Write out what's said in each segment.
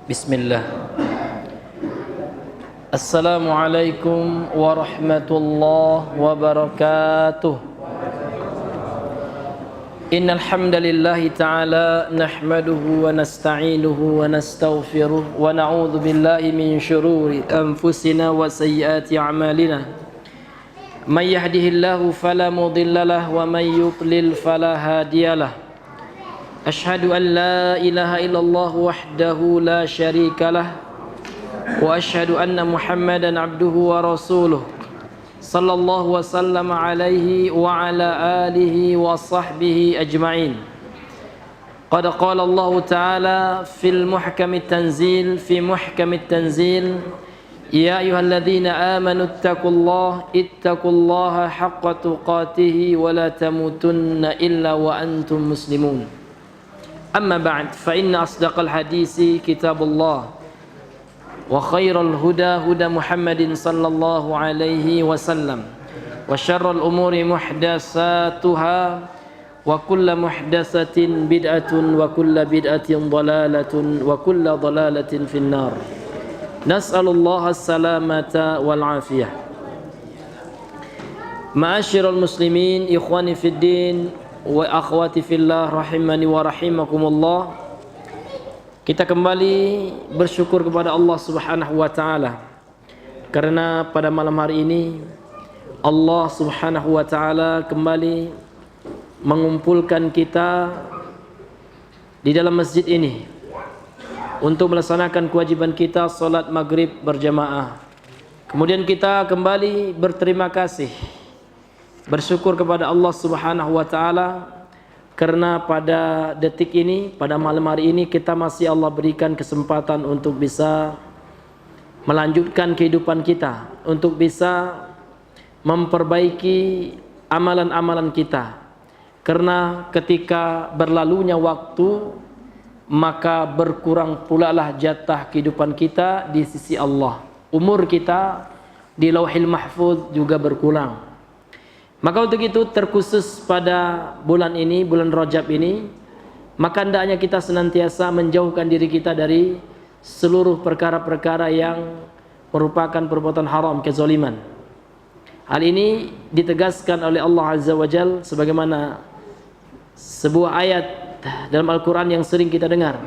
Bismillah. Assalamualaikum warahmatullahi wabarakatuh. Innal hamdalillahi ta'ala nahmaduhu wa nasta'inuhu wa nastaghfiruh wa na'udzu billahi min shururi anfusina wa sayyiati a'malina. May yahdihillahu fala mudilla lahu wa may yudlil fala hadiyalah. Ashhadu an la ilaha illallah wahdahu la syarika lah wa ashhadu anna Muhammadan abduhu wa rasuluh sallallahu wa sallama alaihi wa ala alihi wa sahbihi ajma'in. Qad qala Allah ta'ala fil muhkamit tanzil fi muhkamit tanzil ya ayyuhalladzina amanu ittaqullaha haqqa tuqatih wa la tamutunna illa wa antum muslimun. أما بعد فإن أصدق الحديث كتاب الله وخير الهدى هدى محمد صلى الله عليه وسلم وشر الأمور محدثاتها وكل محدثة بدعة وكل بدعة ضلالة وكل ضلالة في النار نسأل الله السلامة والعافية. معاشر المسلمين إخواني في الدين wa akhwati fillah rahimani wa rahimakumullah. Kita kembali bersyukur kepada Allah Subhanahu wa taala karena pada malam hari ini Allah Subhanahu wa taala kembali mengumpulkan kita di dalam masjid ini untuk melaksanakan kewajiban kita salat maghrib berjamaah. Kemudian kita kembali berterima kasih, bersyukur kepada Allah Subhanahu wa taala karena pada detik ini, pada malam hari ini kita masih Allah berikan kesempatan untuk bisa melanjutkan kehidupan kita, untuk bisa memperbaiki amalan-amalan kita. Karena ketika berlalunya waktu maka berkurang pula lah jatah kehidupan kita di sisi Allah. Umur kita di Lauhil Mahfuz juga berkurang. Maka untuk itu terkhusus pada bulan ini, bulan Rajab ini, maka hendaknya kita senantiasa menjauhkan diri kita dari seluruh perkara-perkara yang merupakan perbuatan haram, kezaliman. Hal ini ditegaskan oleh Allah Azza wa Jalla sebagaimana sebuah ayat dalam Al-Quran yang sering kita dengar.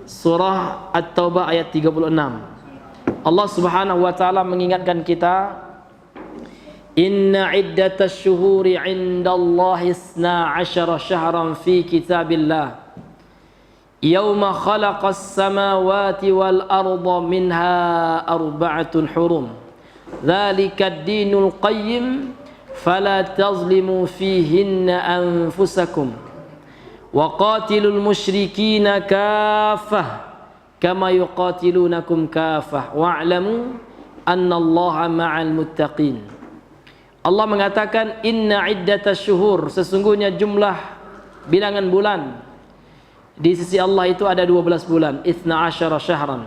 Surah At-Taubah ayat 36. Allah Subhanahu wa taala mengingatkan kita, Inna iddatas syuhuri indallahi isna asyara syahran fi kitabillah Yawma khalaqas samawati wal arda minha arba'atun hurum Dhalika ad-dinul qayyim Fala tazlimu fihinna anfusakum Wa qatilul musyrikina kafah Kama yuqatilunakum kafah Wa'lamu annallaha ma'al muttaqin. Allah mengatakan inna iddatas syuhur, sesungguhnya jumlah bilangan bulan di sisi Allah itu ada 12 bulan, 12 syahran.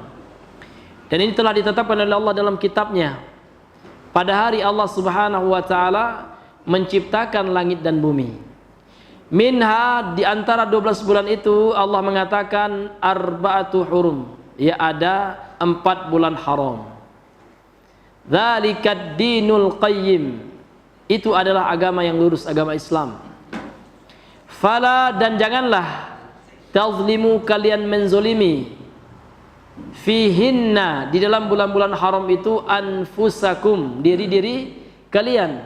Dan ini telah ditetapkan oleh Allah dalam kitabnya. Pada hari Allah Subhanahu wa taala menciptakan langit dan bumi. Minha, di antara 12 bulan itu Allah mengatakan arba'atu hurum, ya ada 4 bulan haram. Dzalikad dinul qayyim, itu adalah agama yang lurus, agama Islam. Fala, dan janganlah tazlimu, kalian menzolimi, fihinna, di dalam bulan-bulan haram itu, anfusakum, diri-diri kalian.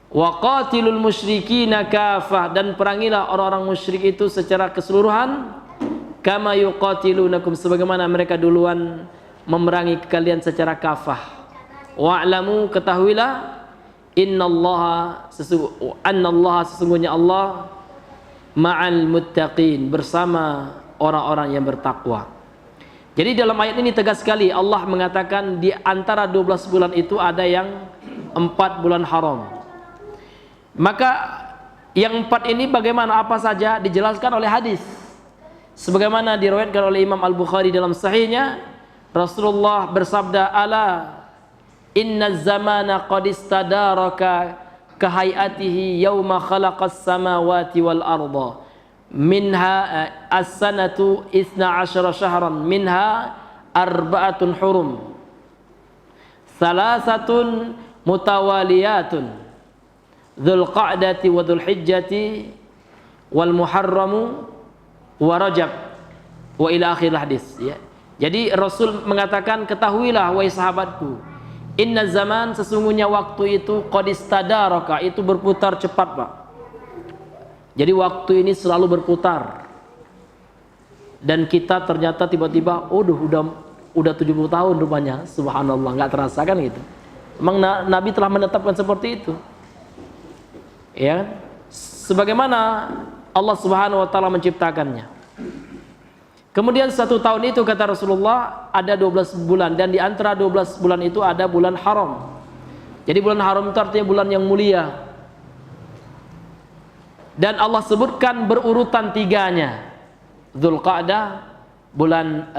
Wa qatilul musyrikina kafah, dan perangilah orang-orang musyrik itu secara keseluruhan, kama yuqatilunakum, sebagaimana mereka duluan memerangi kalian secara kafah. Wa'lamu, ketahuilah, annallaha sesungguhnya Allah ma'al muttaqin, bersama orang-orang yang bertakwa. Jadi dalam ayat ini tegas sekali Allah mengatakan di antara 12 bulan itu ada yang 4 bulan haram. Maka yang 4 ini bagaimana, apa saja dijelaskan oleh hadis. Sebagaimana diriwayatkan oleh Imam Al-Bukhari dalam sahihnya, Rasulullah bersabda, ala inna zamana qad istadaraka kahayatihi yawma khalaqas samawati wal arda minha as-sanatu 12 syahran minha arba'atun hurum salasatun mutawaliyatun Dzulqa'dati wa Dzulhijjati wal Muharramu wa Rajab wa ila akhir hadis ya. Jadi Rasul mengatakan, ketahuilah wahai sahabatku, inna zaman, sesungguhnya waktu itu qad istadaraka, itu berputar cepat, Pak. Jadi waktu ini selalu berputar. Dan kita ternyata tiba-tiba udah 70 tahun rupanya. Subhanallah, enggak terasa kan gitu. Memang Nabi telah menetapkan seperti itu. Ya. Sebagaimana Allah Subhanahu wa taala menciptakannya. Kemudian 1 tahun itu kata Rasulullah ada 12 bulan, dan di antara 12 bulan itu ada bulan haram. Jadi bulan haram itu artinya bulan yang mulia. Dan Allah sebutkan berurutan 3-nya. Dzulqa'dah bulan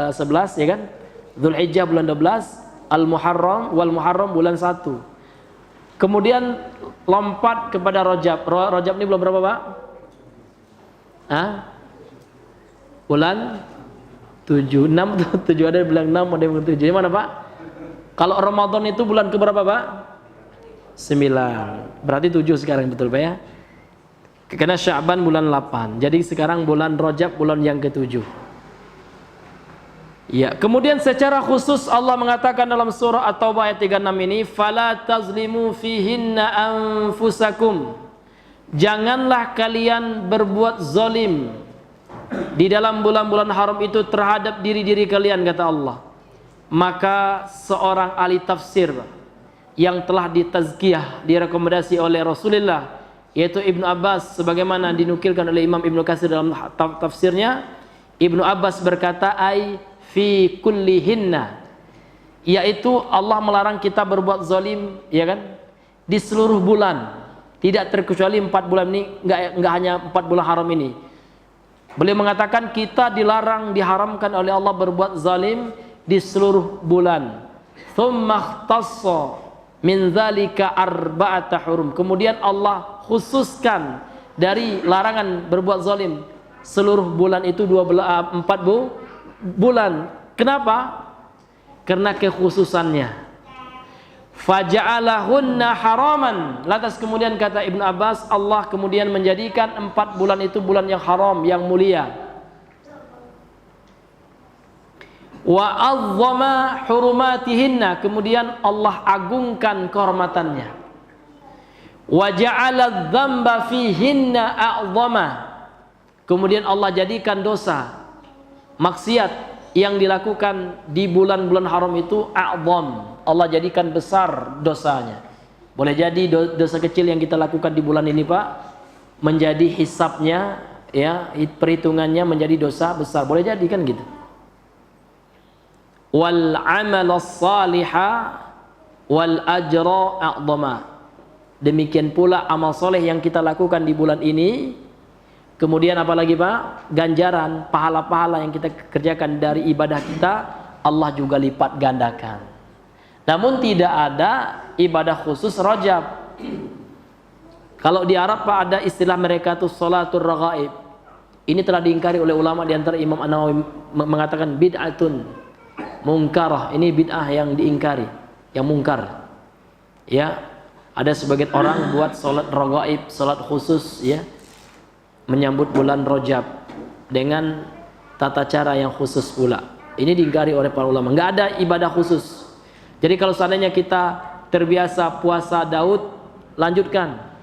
11 ya kan? Dzulhijjah bulan 12, Al-Muharram wal Muharram bulan 1. Kemudian lompat kepada Rajab. Rajab ini bulan berapa, Pak? Bulan 7, 6, 7 ada yang bilang 6, ada yang bilang 7. Di mana, Pak? Kalau Ramadan itu bulan ke berapa, Pak? 9. Berarti 7 sekarang, betul, Pak ya? Karena Sya'ban bulan 8. Jadi sekarang bulan Rajab bulan yang ke-7. Ya, kemudian secara khusus Allah mengatakan dalam surah At-Taubah ayat 36 ini, "Fala tazlimu fihinna anfusakum." Janganlah kalian berbuat zalim di dalam bulan-bulan haram itu terhadap diri-diri kalian, kata Allah. Maka seorang ahli tafsir yang telah ditazkiyah, direkomendasi oleh Rasulullah, yaitu Ibnu Abbas, sebagaimana dinukilkan oleh Imam Ibnu Katsir dalam tafsirnya, Ibnu Abbas berkata, ai fi kullihinna, yaitu Allah melarang kita berbuat zalim, ya kan, di seluruh bulan, tidak terkecuali 4 bulan ini, enggak hanya 4 bulan haram ini. Beliau mengatakan kita dilarang, diharamkan oleh Allah berbuat zalim di seluruh bulan. Tsumma ikhtassa min dzalika arba'ata hurum. Kemudian Allah khususkan dari larangan berbuat zalim seluruh bulan itu 4 bulan. Kenapa? Karena kekhususannya. Faja'alahunna haraman. Lantas kemudian kata Ibnu Abbas, Allah kemudian menjadikan 4 bulan itu bulan yang haram, yang mulia. Wa azzama hurumatihinna, kemudian Allah agungkan kehormatannya. Wa ja'ala dzamba fihinna a'zama, kemudian Allah jadikan dosa maksiat yang dilakukan di bulan-bulan haram itu a'zam, Allah jadikan besar dosanya. Boleh jadi dosa kecil yang kita lakukan di bulan ini, Pak, menjadi hisabnya, ya, perhitungannya menjadi dosa besar. Boleh jadi kan gitu. Wal amalas salihah wal ajra a'zama. Demikian pula amal soleh yang kita lakukan di bulan ini. Kemudian apalagi, Pak? Ganjaran, pahala-pahala yang kita kerjakan dari ibadah kita, Allah juga lipat gandakan. Namun tidak ada ibadah khusus Rajab. Kalau di Arab, Pak, ada istilah mereka tuh sholatul raghaib. Ini telah diingkari oleh ulama, di antara Imam An-Nawawi mengatakan bid'atun mungkarah. Ini bid'ah yang diingkari, yang mungkar. Ya, ada sebagian orang buat sholat raghaib, sholat khusus, ya, menyambut bulan Rajab dengan tata cara yang khusus pula. Ini diingkari oleh para ulama. Enggak ada ibadah khusus. Jadi kalau seandainya kita terbiasa puasa Daud, lanjutkan.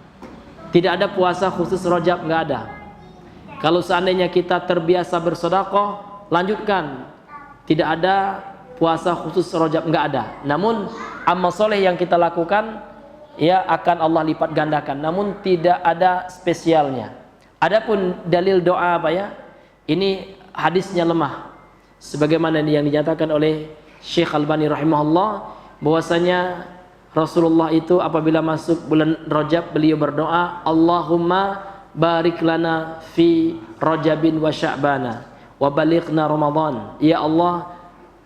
Tidak ada puasa khusus Rajab, enggak ada. Kalau seandainya kita terbiasa bersedekah, lanjutkan. Tidak ada puasa khusus Rajab, enggak ada. Namun amal soleh yang kita lakukan, ya, akan Allah lipat gandakan. Namun tidak ada spesialnya. Adapun dalil doa, apa ya? Ini hadisnya lemah. Sebagaimana yang dinyatakan oleh Syekh Albani rahimahullah, bahwasanya Rasulullah itu apabila masuk bulan Rajab beliau berdoa, Allahumma barik lana fi Rajabin wa Sya'bana wa balighna Ramadan. Ya Allah,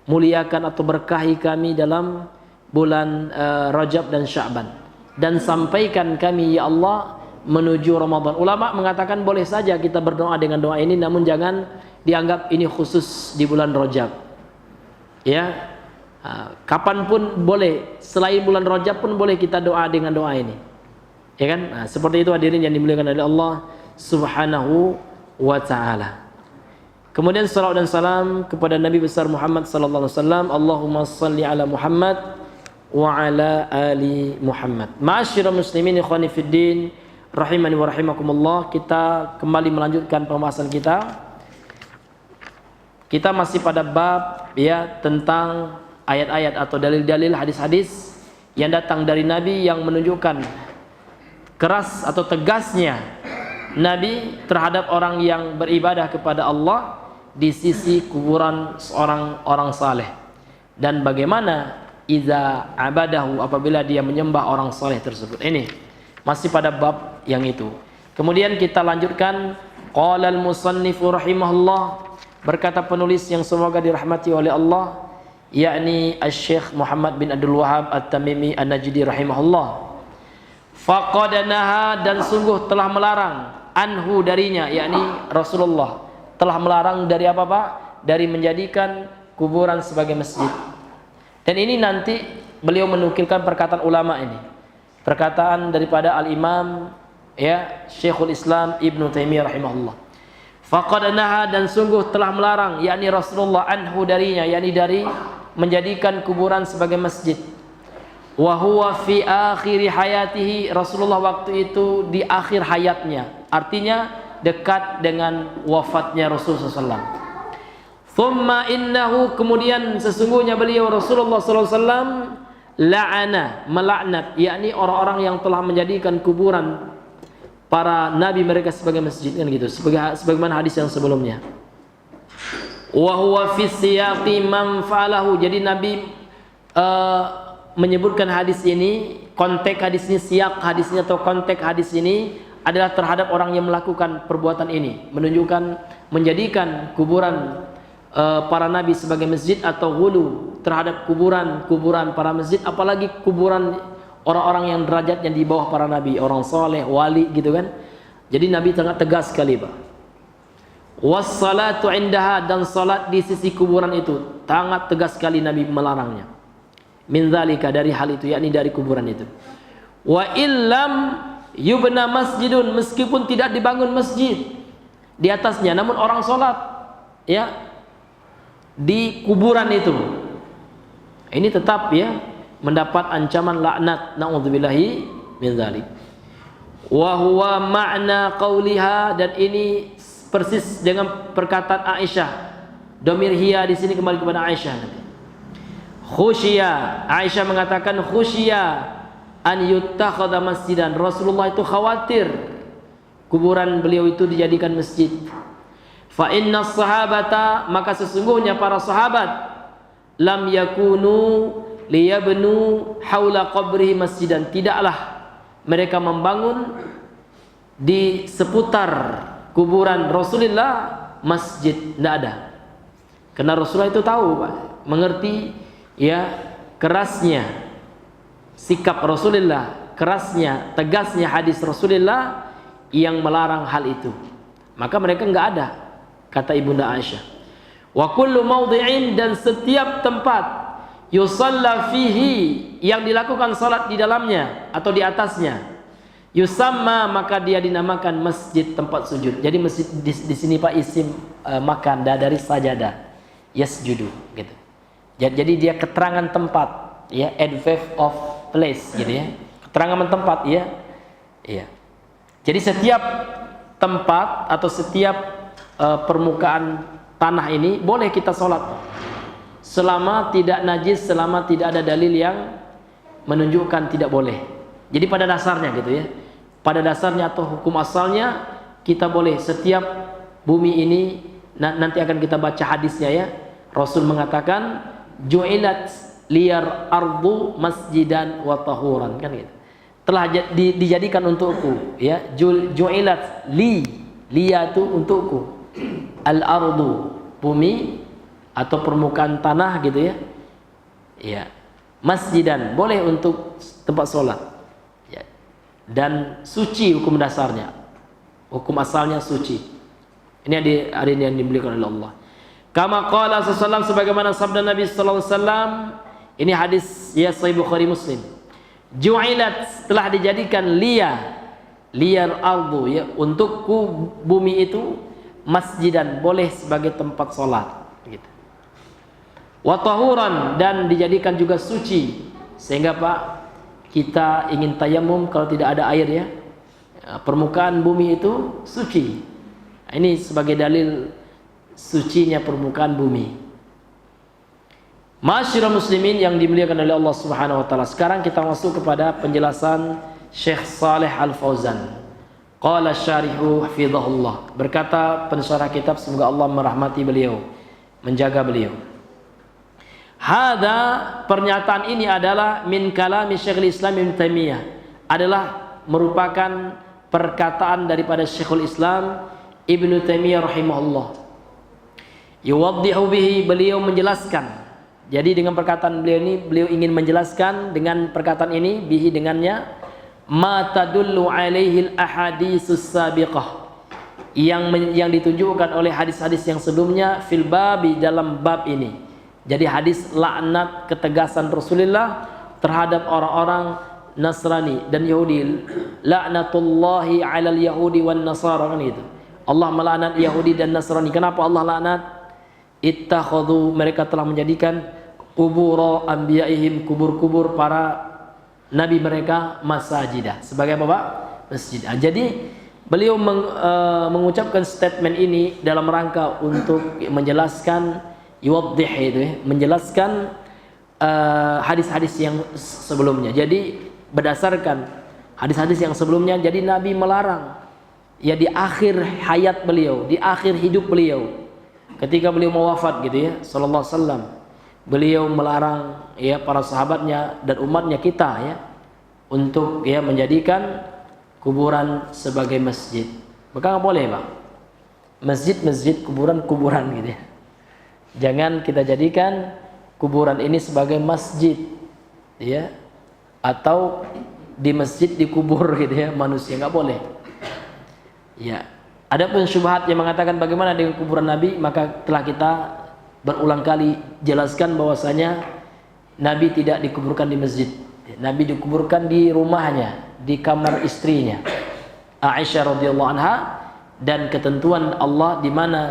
muliakan atau berkahi kami dalam bulan Rajab dan Sya'ban, dan sampaikan kami, ya Allah, menuju Ramadan. Ulama mengatakan boleh saja kita berdoa dengan doa ini, namun jangan dianggap ini khusus di bulan Rajab. Ya, kapanpun boleh, selain bulan Rajab pun boleh kita doa dengan doa ini. Ya kan? Nah, seperti itu hadirin yang dimuliakan oleh Allah Subhanahu wa taala. Kemudian salawat dan salam kepada Nabi besar Muhammad sallallahu alaihi wasallam. Allahumma shalli ala Muhammad wa ala ali Muhammad. Ma'asyiral muslimin ikhwani fid din, rahimani wa rahimakumullah. Kita kembali melanjutkan pembahasan kita. Kita masih pada bab ya tentang ayat-ayat atau dalil-dalil hadis-hadis yang datang dari Nabi yang menunjukkan keras atau tegasnya Nabi terhadap orang yang beribadah kepada Allah di sisi kuburan seorang orang saleh, dan bagaimana iza abadahu apabila dia menyembah orang saleh tersebut. Ini masih pada bab yang itu. Kemudian kita lanjutkan, qala al-musannifu rahimahullah, berkata penulis yang semoga dirahmati oleh Allah, yakni Asy-Syaikh Muhammad bin Abdul Wahhab At-Tamimi An-Najdi rahimahullah, faqad naha, dan sungguh telah melarang, anhu darinya, yakni Rasulullah telah melarang dari apa Pak? Dari menjadikan kuburan sebagai masjid. Dan ini nanti beliau menukilkan perkataan ulama ini, perkataan daripada al-Imam ya Syekhul Islam Ibnu Taimiyah rahimahullah. Faqad naha, dan sungguh telah melarang, yakni Rasulullah, anhu darinya, yakni dari menjadikan kuburan sebagai masjid. Wa huwa fi akhir hayatihi, Rasulullah waktu itu di akhir hayatnya, artinya dekat dengan wafatnya Rasulullah SAW. Thumma innahu, kemudian sesungguhnya beliau Rasulullah SAW la'ana, melaknat, yakni orang-orang yang telah menjadikan kuburan para nabi mereka sebagai masjid, kan gitu, sebagaimana hadis yang sebelumnya. Wa huwa fi siyaqi man fa'alahu, jadi Nabi menyebutkan hadis ini, konteks hadis ini, siyak hadisnya atau konteks hadis ini adalah terhadap orang yang melakukan perbuatan ini, menunjukkan menjadikan kuburan para nabi sebagai masjid, atau ghulu terhadap kuburan para masjid, apalagi kuburan orang-orang yang derajatnya di bawah para nabi, orang soleh, wali gitu kan. Jadi Nabi sangat tegas sekali Pak. Wassalatu indaha, dan salat di sisi kuburan itu sangat tegas sekali Nabi melarangnya. Min dzalika, dari hal itu, yakni dari kuburan itu. Wa illam yubna masjidun, meskipun tidak dibangun masjid di atasnya, namun orang salat ya di kuburan itu, ini tetap ya mendapat ancaman laknat, naudzubillahi min dzalik. Wa huwa ma'na qauliha, dan ini persis dengan perkataan Aisyah. Domir hiya di sini kembali kepada Aisyah. Khusyiya, Aisyah mengatakan khusyiya an yuttakhadha masjidan, Rasulullah itu khawatir kuburan beliau itu dijadikan masjid. Fa inna sahabata, maka sesungguhnya para sahabat, lam yakunu liyabnu haula qabrihi masjidan, tidaklah mereka membangun di seputar kuburan Rasulullah masjid, tidak ada. Karena Rasulullah itu tahu Pak, mengerti ya kerasnya sikap Rasulullah, kerasnya, tegasnya hadis Rasulullah yang melarang hal itu. Maka mereka enggak ada, kata Ibunda Aisyah. Wa kullu mawdhi'in, dan setiap tempat yusalla fihi, yang dilakukan salat di dalamnya atau di atasnya, yusamma, maka dia dinamakan masjid, tempat sujud. Jadi masjid di sini Pak isim makan dari sajadah, yasjudu gitu. Jadi dia keterangan tempat ya, adverb of place gitu ya, keterangan tempat ya. Iya. Jadi setiap tempat atau setiap permukaan tanah ini boleh kita sholat selama tidak najis, selama tidak ada dalil yang menunjukkan tidak boleh. Jadi pada dasarnya gitu ya, pada dasarnya atau hukum asalnya kita boleh. Setiap bumi ini nanti akan kita baca hadisnya ya, Rasul mengatakan ju'ilat liyar ardu masjidan wa tahuran, kan gitu, telah dijadikan untukku ya, ju'ilat liya itu untukku, al ardu bumi atau permukaan tanah gitu ya, ya masjidan boleh untuk tempat sholat ya. dan suci hukum dasarnya. Hukum asalnya suci. Ini ada yang dimuliakan oleh Allah. Kama qala sallallahu sebagaimana sabda Nabi sallallahu alaihi wasallam, ini hadis ya sahih Bukhari Muslim. Ju'ilat, telah dijadikan liyal ardu ya, untukku bumi itu masjidan, boleh sebagai tempat salat gitu. Wa tahuran, dan dijadikan juga suci, sehingga Pak, kita ingin tayamum kalau tidak ada air ya, permukaan bumi itu suci. Ini sebagai dalil sucinya permukaan bumi. Ma'asyiral muslimin yang dimuliakan oleh Allah Subhanahu wa taala. Sekarang kita masuk kepada penjelasan Syekh Saleh Al-Fauzan. Qala syarihu hafizahullah. Berkata pensyarah kitab, semoga Allah merahmati beliau, menjaga beliau. Hada, pernyataan ini adalah min kalami Syekhul Islam Ibnu Taimiyah, adalah merupakan perkataan daripada Syekhul Islam Ibnu Taimiyah rahimahullah. Yuwaddihu bihi, beliau menjelaskan. Jadi dengan perkataan beliau ini, beliau ingin menjelaskan dengan perkataan ini, bihi dengannya, ma tadullu alaihi al-ahaditsus sabiqah, yang ditunjukkan oleh hadis-hadis yang sebelumnya, fil babi, dalam bab ini. Jadi hadis laknat, ketegasan Rasulullah terhadap orang-orang Nasrani dan Yahudi. Laknatullahi alal Yahudi wan Nasara, kan itu. Allah melaknat Yahudi dan Nasrani. Kenapa Allah laknat? Ittakhadhu, mereka telah menjadikan kubur anbiya'ihim, kubur-kubur para nabi mereka, masajidah, sebagai apa Pak? Masjid. Jadi beliau mengucapkan statement ini dalam rangka untuk menjelaskan, yuwaddih itu ya, menjelaskan hadis-hadis yang sebelumnya. Jadi berdasarkan hadis-hadis yang sebelumnya, jadi Nabi melarang ya di akhir hayat beliau, di akhir hidup beliau, ketika beliau mau wafat gitu ya, sallallahu alaihi wasallam, beliau melarang ya para sahabatnya dan umatnya kita ya untuk ya menjadikan kuburan sebagai masjid. Maka nggak boleh Pak, masjid kuburan gitu ya. Jangan kita jadikan kuburan ini sebagai masjid ya, atau di masjid dikubur gitu ya manusia, nggak boleh ya. Adapun syubhat yang mengatakan bagaimana dengan kuburan Nabi, maka telah kita berulang kali jelaskan bahwasanya Nabi tidak dikuburkan di masjid. Nabi dikuburkan di rumahnya, di kamar istrinya Aisyah radhiyallahu anha, dan ketentuan Allah di mana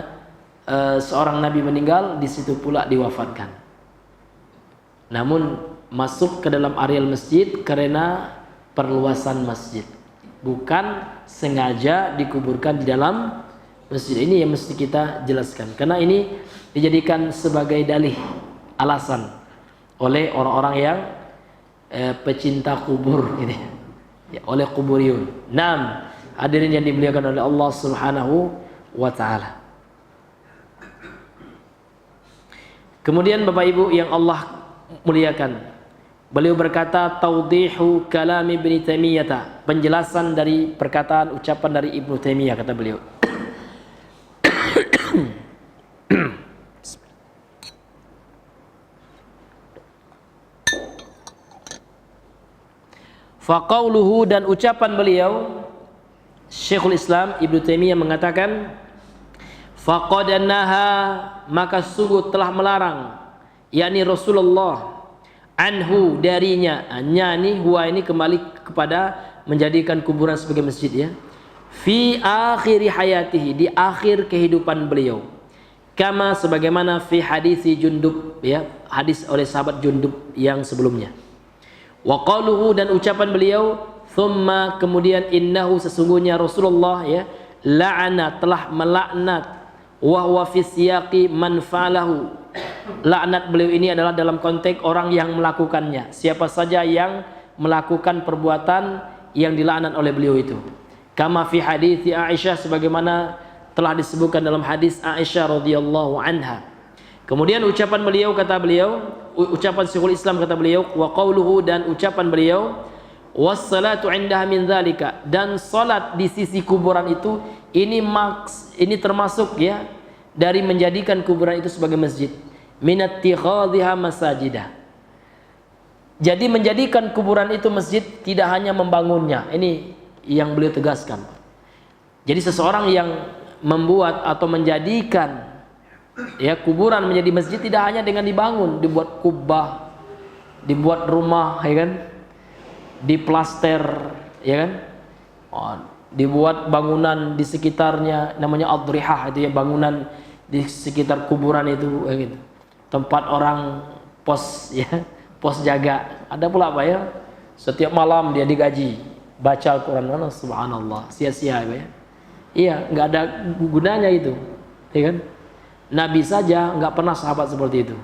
seorang Nabi meninggal, di situ pula diwafatkan. Namun masuk ke dalam areal masjid karena perluasan masjid, bukan sengaja dikuburkan di dalam masjid. Ini yang mesti kita jelaskan, karena ini dijadikan sebagai dalih, alasan oleh orang-orang yang pecinta kubur gitu ya, oleh kuburiyun. Naam, hadirin yang dimuliakan oleh Allah Subhanahu wa taala. Kemudian Bapak Ibu yang Allah muliakan, beliau berkata taudihu kalami Ibnu Taimiyah, penjelasan dari perkataan ucapan dari Ibnu Taimiyah, kata beliau. Faqauluhu, dan ucapan beliau Syekhul Islam Ibnu Taimiyah mengatakan, faqad naha, maka sungguh telah melarang, yakni Rasulullah, anhu, darinya, yani huwa ini kembali kepada menjadikan kuburan sebagai masjid ya, fi akhiri hayatihi, di akhir kehidupan beliau, kama sebagaimana fi hadisi Jundub ya, hadis oleh sahabat Jundub yang sebelumnya. Wa qaluhu, dan ucapan beliau, thumma, kemudian, innahu, sesungguhnya Rasulullah ya, la'ana, telah melaknat, wa huwa fi siyaqi man fa'alahu, laknat beliau ini adalah dalam konteks orang yang melakukannya, siapa saja yang melakukan perbuatan yang dilaknat oleh beliau itu. Kama fi hadits Aisyah, sebagaimana telah disebutkan dalam hadis Aisyah radhiyallahu anha. Kemudian ucapan beliau, kata beliau, ucapan Syekhul Islam, kata beliau, wa qauluhu, dan ucapan beliau, wassalatu indaha min dzalika, dan salat di sisi kuburan itu, ini termasuk ya dari menjadikan kuburan itu sebagai masjid, minattikhadhiha masajidah. Jadi menjadikan kuburan itu masjid tidak hanya membangunnya. Ini yang beliau tegaskan. Jadi seseorang yang membuat atau menjadikan ya kuburan menjadi masjid tidak hanya dengan dibangun, dibuat kubah, dibuat rumah, ya kan, diplaster, ya kan, dibuat bangunan di sekitarnya, namanya adrihah, itu ya, bangunan di sekitar kuburan itu, ya gitu. Tempat orang pos, ya, pos jaga. Ada pula apa ya, setiap malam dia digaji baca Al-Quran. Subhanallah, sia-sia ya. Iya, nggak ada gunanya itu, ya kan. Nabi saja nggak pernah sahabat seperti itu,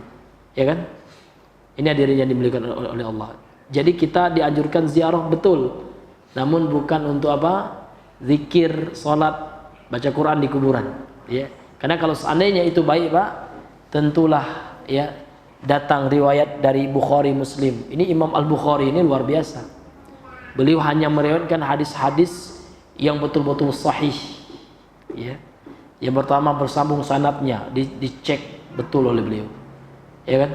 ya kan. Ini hadirin yang dimuliakan oleh Allah. Jadi kita dianjurkan ziarah betul, namun bukan untuk apa, zikir, sholat, baca Quran di kuburan, ya. Karena kalau seandainya itu baik Pak, tentulah ya datang riwayat dari Bukhari Muslim. Ini Imam Al-Bukhari ini luar biasa. Beliau hanya meriwayatkan hadis-hadis yang betul-betul sahih, ya. Yang pertama bersambung sanadnya, dicek betul oleh beliau, ya kan.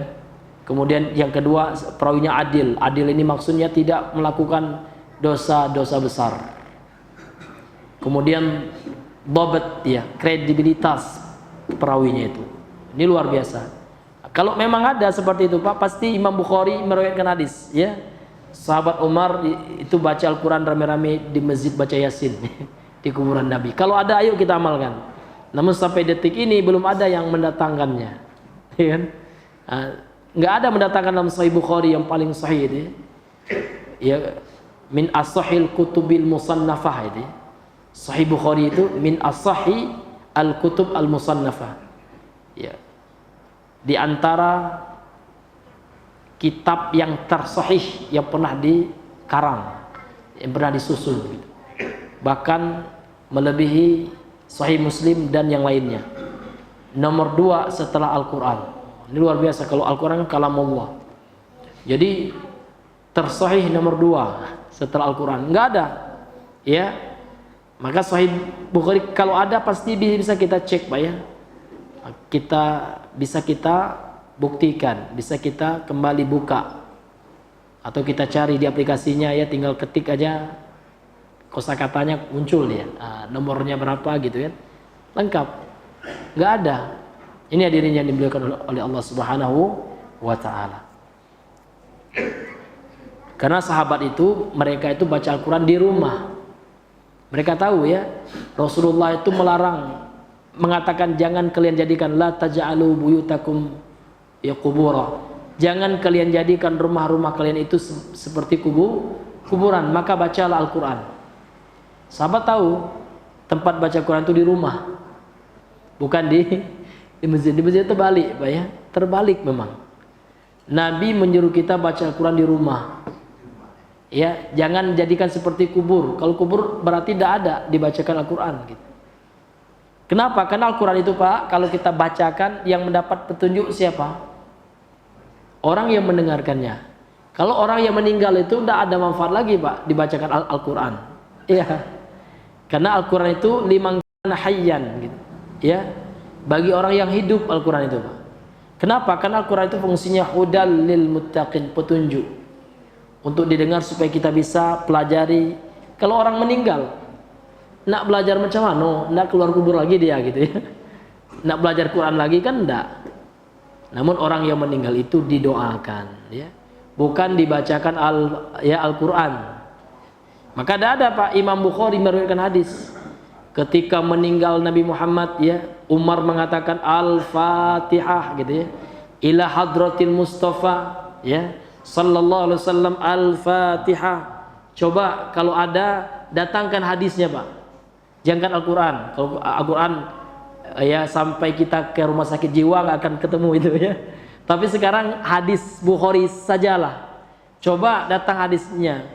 Kemudian yang kedua perawinya adil. Adil ini maksudnya tidak melakukan dosa-dosa besar. Kemudian dhabt, ya, kredibilitas perawinya itu. Ini luar biasa. Kalau memang ada seperti itu Pak, pasti Imam Bukhari meriwayatkan hadis, ya. Sahabat Umar itu baca Al-Quran rame-rame di masjid, baca Yasin di kuburan Nabi. Kalau ada, ayo kita amalkan. Namun sampai detik ini belum ada yang mendatangkannya, ya kan? Nggak ada mendatangkan dalam Sahih Bukhari yang paling sahih itu, ya, min as-sahih kutubil musannafah itu. Sahih Bukhari itu min as-sahih al-kutub al-musannafah, ya, di antara kitab yang tersahih yang pernah dikarang, yang pernah disusun, gitu. Bahkan melebihi Sahih Muslim dan yang lainnya. Nomor 2 setelah Al-Quran. Ini luar biasa, kalau Al-Quran kan kalamullah. Jadi tersahih nomor 2 setelah Al-Quran. Nggak ada, ya. Maka Sahih Bukhari kalau ada pasti bisa kita cek Pak, ya. Bisa kita buktikan, bisa kita kembali buka, atau kita cari di aplikasinya, ya, tinggal ketik aja kosakatanya muncul ya, nomornya berapa gitu kan, lengkap. Nggak ada. Ini hadirin yang dimuliakan oleh Allah Subhanahu wa Ta'ala. Karena sahabat itu, mereka itu baca Al-Quran di rumah. Mereka tahu, ya, Rasulullah itu melarang, mengatakan jangan kalian jadikan, la taj'alu buyutakum ya qubura. Jangan kalian jadikan rumah-rumah kalian itu seperti kuburan, maka bacalah Al-Quran. Sahabat tahu tempat baca Quran itu di rumah, bukan di masjid. Di masjid terbalik Pak, ya, terbalik memang. Nabi menyuruh kita baca Al-Quran di rumah, ya, jangan jadikan seperti kubur. Kalau kubur berarti tidak ada dibacakan Al-Quran gitu. Kenapa? Karena Al-Quran itu Pak, kalau kita bacakan, yang mendapat petunjuk siapa? Orang yang mendengarkannya. Kalau orang yang meninggal itu tidak ada manfaat lagi Pak dibacakan Al-Quran, ya. Karena Al-Quran itu liman kana hayyan gitu, ya, bagi orang yang hidup Al-Quran itu Pak. Kenapa? Karena Al-Quran itu fungsinya hudal lil muttaqin, petunjuk untuk didengar supaya kita bisa pelajari. Kalau orang meninggal, nak belajar macam mana? Nak keluar kubur lagi dia gitu, ya. Nak belajar Quran lagi kan enggak. Namun orang yang meninggal itu didoakan, ya, bukan dibacakan Al-Quran. Maka ada Pak, Imam Bukhari meriwayatkan hadis ketika meninggal Nabi Muhammad, ya, Umar mengatakan Al-Fatihah gitu, ya, ila hadratil Mustafa, ya, sallallahu alaihi wasallam, Al-Fatihah. Coba kalau ada, datangkan hadisnya Pak, jangan Al-Quran. Kalau Al-Quran, ya, sampai kita ke rumah sakit jiwa nggak akan ketemu itu, ya. Tapi sekarang hadis Bukhari sajalah. Coba datang hadisnya,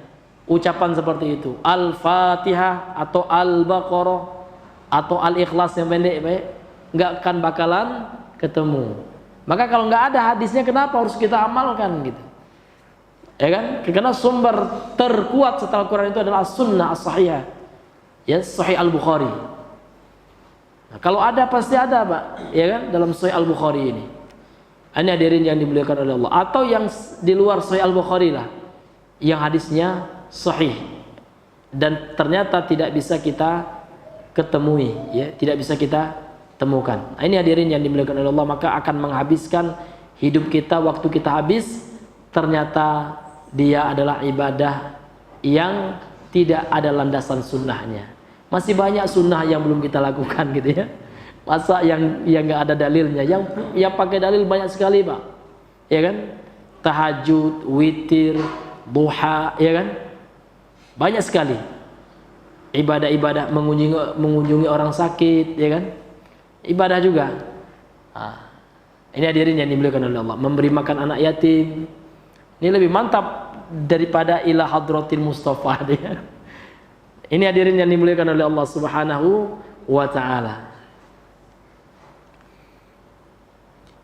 ucapan seperti itu, Al-Fatihah atau Al-Baqarah atau Al-Ikhlas yang pendek, baik, nggak akan bakalan ketemu. Maka kalau nggak ada hadisnya, kenapa harus kita amalkan gitu, ya kan? Karena sumber terkuat setelah Al-Quran itu adalah As-Sunnah As-Sahihah, ya, Sahih Al-Bukhari. Nah, kalau ada pasti ada Pak, ya kan, dalam Sahih Al-Bukhari ini. Ini hadirin yang dimuliakan oleh Allah. Atau yang di luar Sahih Al-Bukhari lah, yang hadisnya sahih dan ternyata tidak bisa kita ketemui, ya, tidak bisa kita temukan. Ini hadirin yang dimuliakan oleh Allah, maka akan menghabiskan hidup kita, waktu kita habis, ternyata dia adalah ibadah yang tidak ada landasan sunnahnya. Masih banyak sunnah yang belum kita lakukan gitu ya. Masa yang nggak ada dalilnya, yang pakai dalil banyak sekali Pak, ya kan? Tahajud, witir, duha, ya kan? Banyak sekali ibadah-ibadah, mengunjungi orang sakit, ya kan? Ibadah juga. Ini hadirin yang dimuliakan oleh Allah, memberi makan anak yatim. Ini lebih mantap daripada ila hadratil Mustafa dia. Ini hadirin yang dimuliakan oleh Allah Subhanahu wa taala.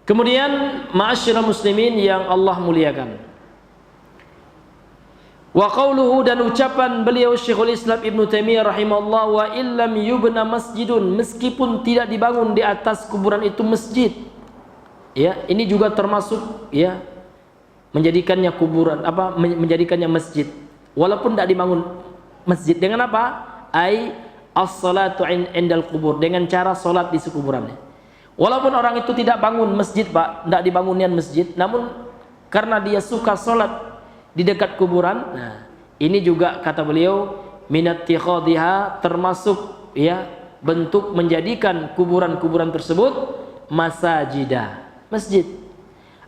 Kemudian ma'asyiral muslimin yang Allah muliakan. Wa qauluhu, dan ucapan beliau Syekhul Islam Ibnu Taimiyah rahimahullah, wa illam yubna masjidun, meskipun tidak dibangun di atas kuburan itu masjid. Ya, ini juga termasuk ya menjadikannya kuburan, menjadikannya masjid. Walaupun tidak dibangun masjid, dengan apa? Ai as-salatu indal kubur, dengan cara salat di sekuburannya. Walaupun orang itu tidak bangun masjid Pak, tidak dibangunnya masjid, namun karena dia suka sholat di dekat kuburan, nah ini juga kata beliau minat tikhadhiha, termasuk ya bentuk menjadikan kuburan-kuburan tersebut masajidah, masjid.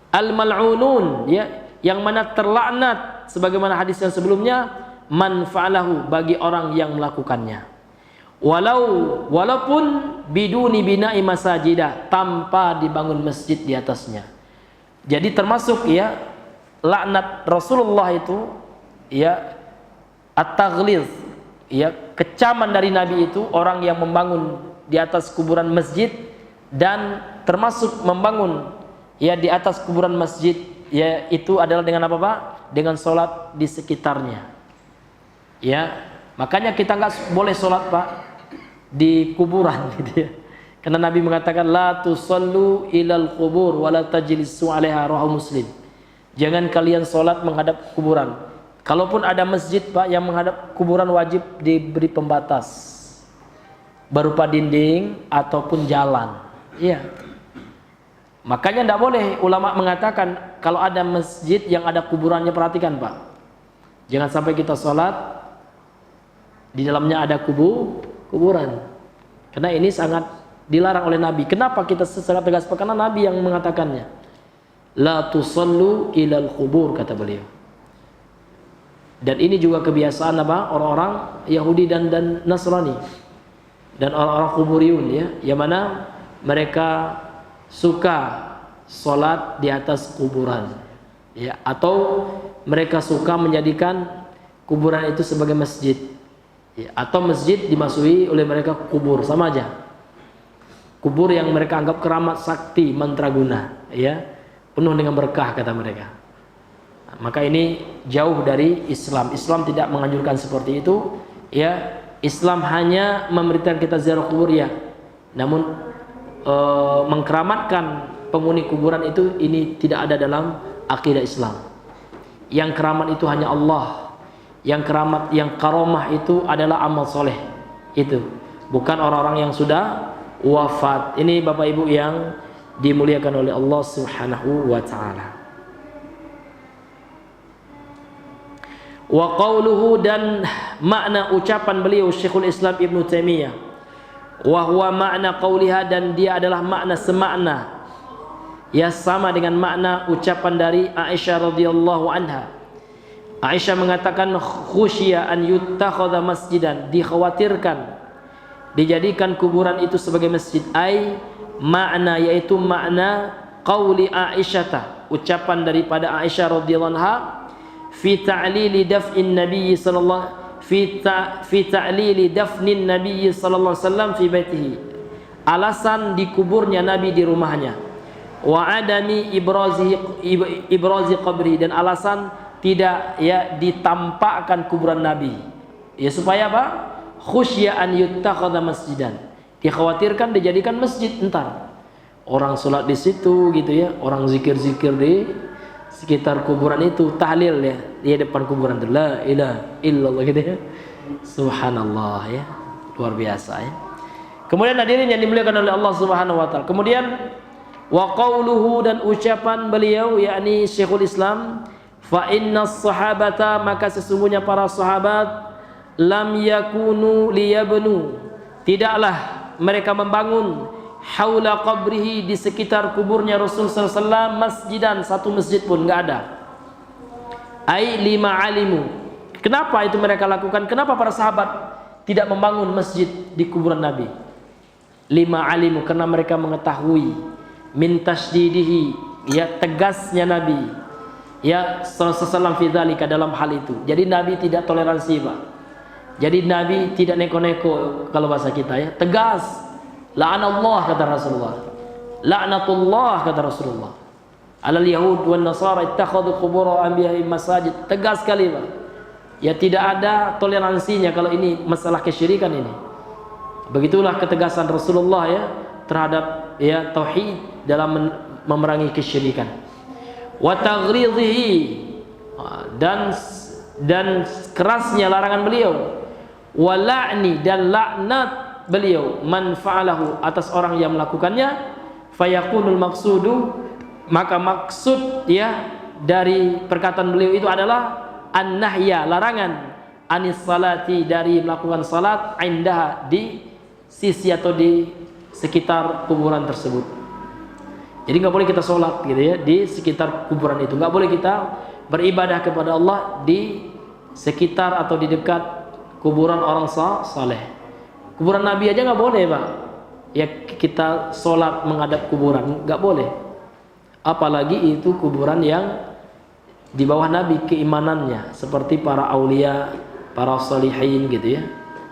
Al-mal'unun, ya, yang mana terlaknat, sebagaimana hadis yang sebelumnya, man fa'alahu, bagi orang yang melakukannya. Walaupun biduni bina'i masajidah, tanpa dibangun masjid di atasnya. Jadi termasuk ya laknat Rasulullah itu ya at-taghlidz, ya kecaman dari Nabi itu orang yang membangun di atas kuburan masjid, dan termasuk membangun ya di atas kuburan masjid ya itu adalah dengan apa Pak? Dengan sholat di sekitarnya. Ya, makanya kita nggak boleh sholat Pak di kuburan gitu ya. Karena Nabi mengatakan la tusallu ilal qubur wa la tajlisu 'alaiha, rawahu Muslim. Jangan kalian sholat menghadap kuburan. Kalaupun ada masjid Pak yang menghadap kuburan, wajib diberi pembatas berupa dinding ataupun jalan. Iya. Makanya tidak boleh, ulama mengatakan kalau ada masjid yang ada kuburannya, perhatikan Pak, jangan sampai kita sholat di dalamnya ada kuburan, karena ini sangat dilarang oleh Nabi. Kenapa kita sangat tegas? Karena Nabi yang mengatakannya, la tusallu ilal kubur, kata beliau. Dan ini juga kebiasaan apa? Orang-orang Yahudi dan Nasrani dan orang-orang kuburiyun, ya, yang mana mereka suka sholat di atas kuburan, ya, atau mereka suka menjadikan kuburan itu sebagai masjid. Ya, atau masjid dimasuki oleh mereka kubur, sama aja. Kubur yang mereka anggap keramat sakti, mantraguna, ya, penuh dengan berkah kata mereka. Nah, maka ini jauh dari Islam. Islam tidak menganjurkan seperti itu, ya. Islam hanya memberitakan kita ziarah kubur, ya. Namun mengkeramatkan penghuni kuburan itu, ini tidak ada dalam akidah Islam. Yang keramat itu hanya Allah. Yang keramat, yang karomah itu adalah amal soleh, itu bukan orang-orang yang sudah wafat. Ini Bapak Ibu yang dimuliakan oleh Allah Subhanahu wa ta'ala. Wa qauluhu, dan makna ucapan beliau Syekhul Islam Ibnu Taimiyah, wa huwa makna qauliha, dan dia adalah makna semakna, ya, sama dengan makna ucapan dari Aisyah radhiyallahu anha. Aisyah mengatakan khusya an yuttakhadha masjidan, dikhawatirkan dijadikan kuburan itu sebagai masjid. Ai makna, yaitu makna qauli Aisyah, ucapan daripada Aisyah radhiyallahu anha, fi ta'lili daf'in nabiy sallallahu fi ta'lili dafnin nabiy sallallahu alaihi wasallam fi baitihi, alasan dikuburnya Nabi di rumahnya, wa adami ibrazi qabri, dan alasan tidak ya ditampakkan kuburan Nabi, ya, supaya apa? Khusya an yuttakhadha masjidan, dikhawatirkan dijadikan masjid entar. orang sholat di situ gitu ya, orang zikir-zikir di sekitar kuburan itu, tahlil ya di depan kuburan itu, la ilaha illallah gitu ya. Subhanallah ya, luar biasa ya. Kemudian hadirin yang dimuliakan oleh Allah Subhanahu wa taala. Kemudian wa qauluhu, dan ucapan beliau yakni Syekhul Islam, fa innas sahabata, maka sesungguhnya para sahabat, lam yakunu liyabnu, tidaklah mereka membangun, haula qabrihi, di sekitar kuburnya Rasul sallallahu alaihi wasallam, masjidan, satu masjid pun enggak ada. Ai lima alimu, kenapa itu mereka lakukan? Kenapa para sahabat tidak membangun masjid di kuburan Nabi? Lima alimu, karena mereka mengetahui min tasdidihi, ya tegasnya Nabi ya sallallahu alaihi wasallam fi dzalika, dalam hal itu. Jadi Nabi tidak toleransi, Pak. Jadi Nabi tidak neko-neko, kalau bahasa kita ya, tegas. La'anallah, kata Rasulullah. La'natullah, kata Rasulullah. Alal yahud wan nasara ittakhadhu qubur anbiya'ihim masajid. Tegas sekali, Pak. Ya tidak ada toleransinya kalau ini masalah kesyirikan ini. Begitulah ketegasan Rasulullah ya terhadap ya tauhid dalam memerangi kesyirikan. Wa taghridhihi, dan kerasnya larangan beliau. Wa la'ni, dan laknat beliau, man fa'alahu, atas orang yang melakukannya. Fayakunul maqsudu, maka maksud ya dari perkataan beliau itu adalah an-nahya, larangan, anis salati, dari melakukan salat, indaha, di sisi atau di sekitar kuburan tersebut. Jadi nggak boleh kita sholat gitu ya di sekitar kuburan itu, nggak boleh kita beribadah kepada Allah di sekitar atau di dekat kuburan orang saleh. Kuburan Nabi aja nggak boleh, Pak. Ya kita sholat menghadap kuburan nggak boleh. Apalagi itu kuburan yang di bawah Nabi keimanannya, seperti para aulia, para salihin gitu ya,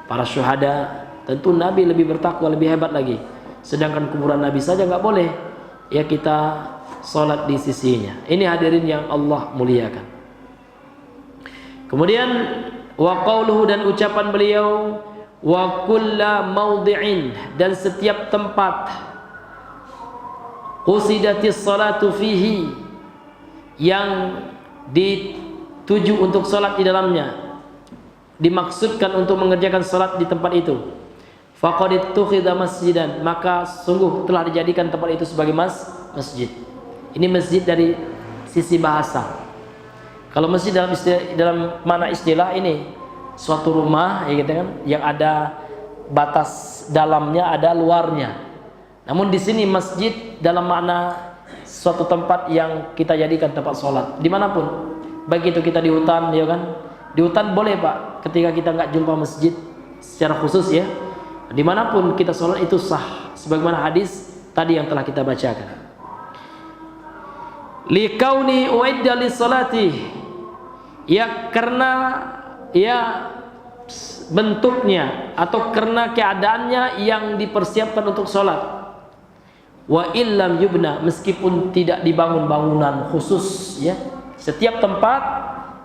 para syuhada. Tentu Nabi lebih bertakwa, lebih hebat lagi. Sedangkan kuburan Nabi saja nggak boleh ya kita sholat di sisinya. Ini hadirin yang Allah muliakan. Kemudian wa qauluhu, dan ucapan beliau, wa kulla maudhi'in, dan setiap tempat, qusidatis salatu fihi, yang dituju untuk salat di dalamnya, dimaksudkan untuk mengerjakan salat di tempat itu, faqad ittukhidha masjidan, maka sungguh telah dijadikan tempat itu sebagai masjid. Ini masjid dari sisi bahasa. Kalau masjid dalam mana istilah ini suatu rumah ya gitu kan, yang ada batas dalamnya, ada luarnya. Namun di sini masjid dalam makna suatu tempat yang kita jadikan tempat sholat dimanapun. Baik itu kita di hutan ya kan, di hutan boleh, Pak, ketika kita nggak jumpa masjid secara khusus ya, dimanapun kita sholat itu sah, sebagaimana hadis tadi yang telah kita bacakan. Likauni uidda lis-salati, ya karena ya bentuknya atau karena keadaannya yang dipersiapkan untuk sholat. Wa illam yubna, meskipun tidak dibangun bangunan khusus ya, setiap tempat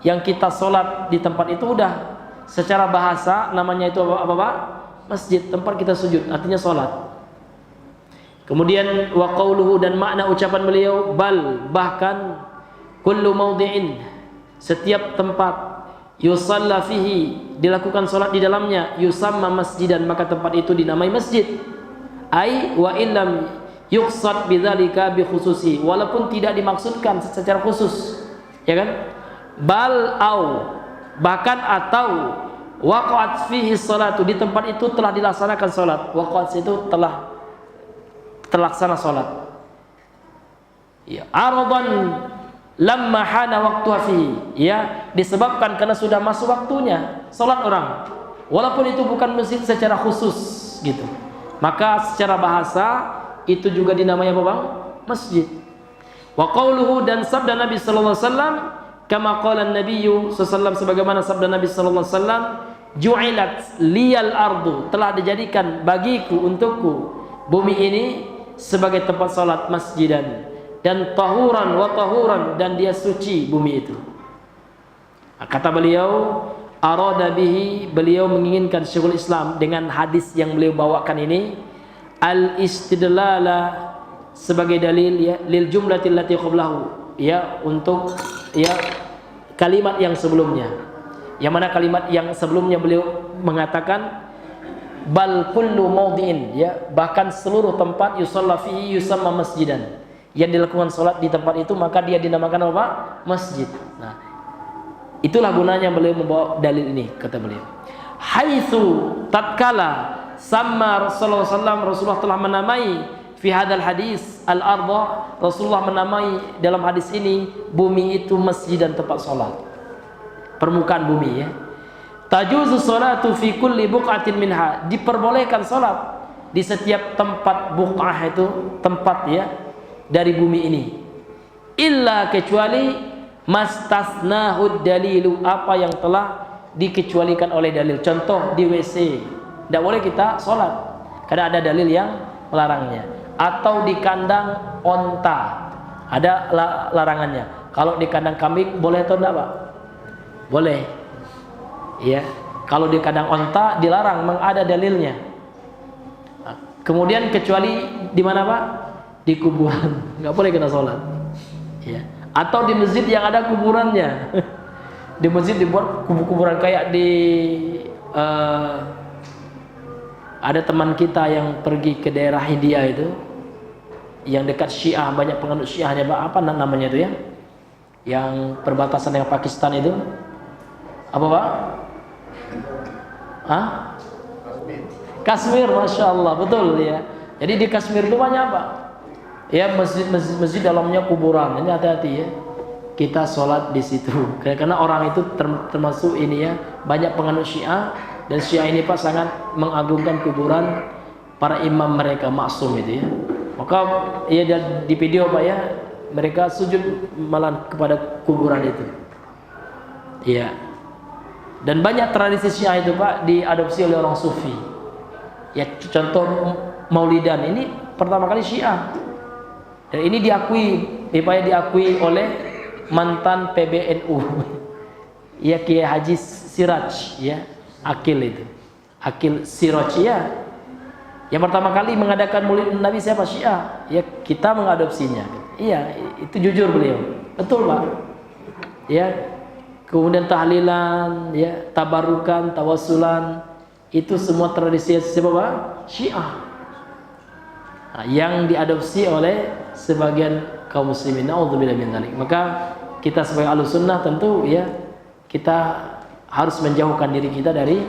yang kita sholat di tempat itu udah secara bahasa namanya itu apa Pak? Masjid, tempat kita sujud, artinya sholat. Kemudian wa qauluhu, dan makna ucapan beliau, bal, bahkan, kullu maudhi'in, setiap tempat, yusalla fihi, dilakukan sholat di dalamnya, yusamma masjidan, maka tempat itu dinamai masjid. Ai wa illam yuqsad bidzalika bi khususi, walaupun tidak dimaksudkan secara khusus, ya kan? Bal au, bahkan atau waqa'at fihi sholatu, di tempat itu telah dilaksanakan sholat. Waqa'at itu telah terlaksana sholat. Ya, aradan lamma hana waqtuha fihi, ya, disebabkan karena sudah masuk waktunya sholat orang, walaupun itu bukan masjid secara khusus gitu, maka secara bahasa itu juga dinamai apa Bang? Masjid. Wa qauluhu, dan sabda Nabi sallallahu alaihi wasallam, kama qala an-nabiyyu sallallahu alaihi wasallam, sebagaimana sabda Nabi sallallahu alaihi wasallam, ju'ilat liyal ardu, telah dijadikan bagiku, untukku, bumi ini sebagai tempat salat, masjidan, dan tahuran wa tahuran, dan dia suci bumi itu. Kata beliau, arada bihi, beliau menginginkan Syekhul Islam dengan hadis yang beliau bawakan ini, al istidlala, sebagai dalil ya lil jumlatil lati qablahu ya untuk ya kalimat yang sebelumnya. Yang mana kalimat yang sebelumnya beliau mengatakan bal kullu mawdi'in ya, bahkan seluruh tempat yusalla fihi yusamma masjidan. Yang dilakukan salat di tempat itu maka dia dinamakan apa? Masjid. Nah, itulah gunanya beliau membawa dalil ini, kata beliau. Haitsu tatkala sama Rasulullah SAW, Rasulullah telah menamai fi hadzal hadis al-ardha, Rasulullah menamai dalam hadis ini bumi itu masjid dan tempat salat. Permukaan bumi ya. Tajuzu salatu fi kulli buq'atin minha, diperbolehkan salat di setiap tempat buq'ah itu tempat ya dari bumi ini. Illa kecuali mastasnahu dalilu, apa yang telah dikecualikan oleh dalil. Contoh di WC tidak boleh kita sholat karena ada dalil yang melarangnya. Atau di kandang onta ada larangannya. Kalau di kandang kambing boleh atau tidak Pak? Boleh ya. Kalau di kandang onta dilarang, memang ada dalilnya. Kemudian kecuali di mana Pak? Di kuburan nggak boleh kita sholat ya. Atau di masjid yang ada kuburannya. Di masjid dibuat kuburan kayak di ada teman kita yang pergi ke daerah India itu yang dekat Syiah, banyak penganut Syiahnya, apa namanya itu ya, yang perbatasan dengan Pakistan itu apa Pak? Hah? Kashmir, Masya Allah, betul ya. Jadi di Kashmir itu banyak Pak ya, masjid dalamnya kuburan. Ini hati-hati ya, kita sholat di situ karena orang itu termasuk ini ya, banyak penganut Syiah, dan Syiah ini Pak sangat mengagungkan kuburan para imam mereka maksum itu ya. Maka ya di video Pak ya, mereka sujud malah kepada kuburan itu iya. Dan banyak tradisi Syiah itu Pak diadopsi oleh orang Sufi ya. Contoh Maulidan ini pertama kali Syiah, dan ini diakui oleh mantan PBNU ya, Kiai Haji Siraj ya, Akil itu, Akil Siraj ya. Yang pertama kali mengadakan Maulid Nabi siapa? Syiah ya, kita mengadopsinya iya, itu jujur beliau, betul Pak ya. Kemudian tahlilan ya, tabarukan, tawasulan, itu semua tradisi siapa Pak? Syiah. Nah, yang diadopsi oleh sebagian kaum muslimin. Naudzubillah min dzalik. Maka kita sebagai Ahlussunnah tentu ya, kita harus menjauhkan diri kita dari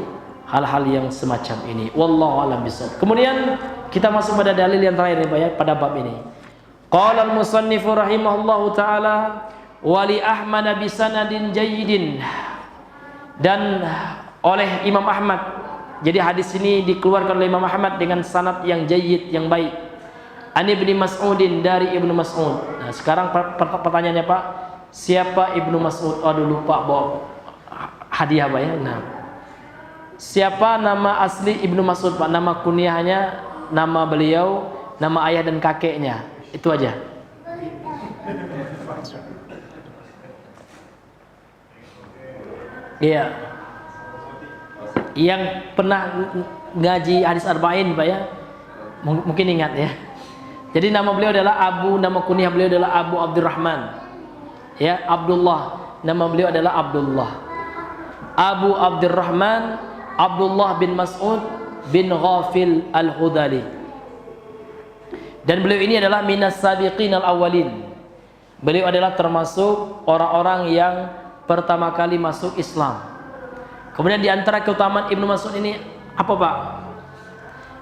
hal-hal yang semacam ini. Wallahu a'lam bishawab. Kemudian kita masuk pada dalil yang terakhir nih Pak ya, pada bab ini. Qala al-musannif rahimahullahu taala wa li Ahmad bi sanadin jayyidin, dan oleh Imam Ahmad. Jadi hadis ini dikeluarkan oleh Imam Ahmad dengan sanad yang jayyid, yang baik. An Ibnu Mas'udin, dari Ibnu Mas'ud. Nah, sekarang pertanyaannya Pak, siapa Ibnu Mas'ud? Aduh lupa bawa hadiah Pak ya. Nah, siapa nama asli Ibnu Mas'ud Pak? Nama kunyahnya, nama beliau, nama ayah dan kakeknya. Itu aja. Iya. Yang pernah ngaji hadis arba'in Pak ya, mungkin ingat ya. Jadi nama beliau adalah nama kunyah beliau adalah Abu Abdurrahman ya, Abdullah, nama beliau adalah Abdullah, Abu Abdurrahman Abdullah bin Mas'ud bin Ghafil al-Hudali. Dan beliau ini adalah minas sabiqin al-awwalin. Beliau adalah termasuk orang-orang yang pertama kali masuk Islam. Kemudian di antara keutamaan Ibnu Mas'ud ini apa Pak?